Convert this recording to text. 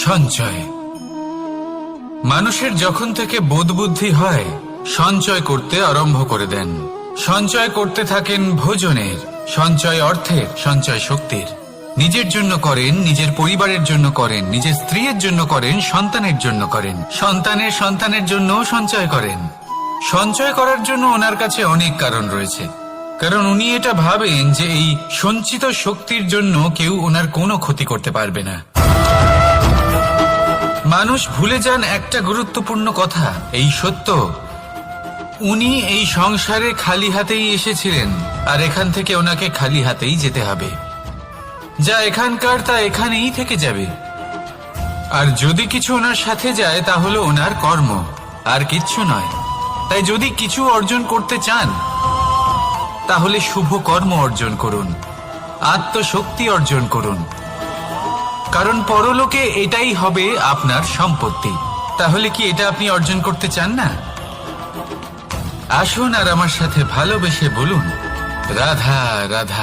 সঞ্চয়। মানুষের যখন থেকে বোধ বুদ্ধি হয় সঞ্চয় করতে আরম্ভ করে দেন। সঞ্চয় করতে থাকেন ভোজনের, সঞ্চয় অর্থের, সঞ্চয় শক্তির। নিজের জন্য করেন, নিজের পরিবারের জন্য করেন, নিজের স্ত্রীর জন্য করেন, সন্তানের জন্য করেন, সন্তানের সন্তানের জন্য সঞ্চয় করেন। সঞ্চয় করার জন্য ওনার কাছে অনেক কারণ রয়েছে, কারণ উনি এটা ভাবেন যে এই সঞ্চিত শক্তির জন্য কেউ ওনার কোনো ক্ষতি করতে পারবে না। মানুষ ভুলে যান একটা গুরুত্বপূর্ণ কথা, এই সত্য, উনি এই সংসারে খালি হাতেই এসেছিলেন আর এখান থেকে ওনাকে খালি হাতেই যেতে হবে। যা এখানকার তা এখানেই থেকে যাবে। আর যদি কিছু ওনার সাথে যায় তা হলো ওনার কর্ম, আর কিচ্ছু নয়। তাই যদি কিছু অর্জন করতে চান তাহলে শুভ কর্ম অর্জন করুন, আত্মশক্তি অর্জন করুন, কারণ পরলোকে এটাই হবে আপনার সম্পত্তি। তাহলে কি এটা আপনি অর্জন করতে চান না? আসুন আর আমার সাথে ভালোবেসে বলুন, রাধা রাধা।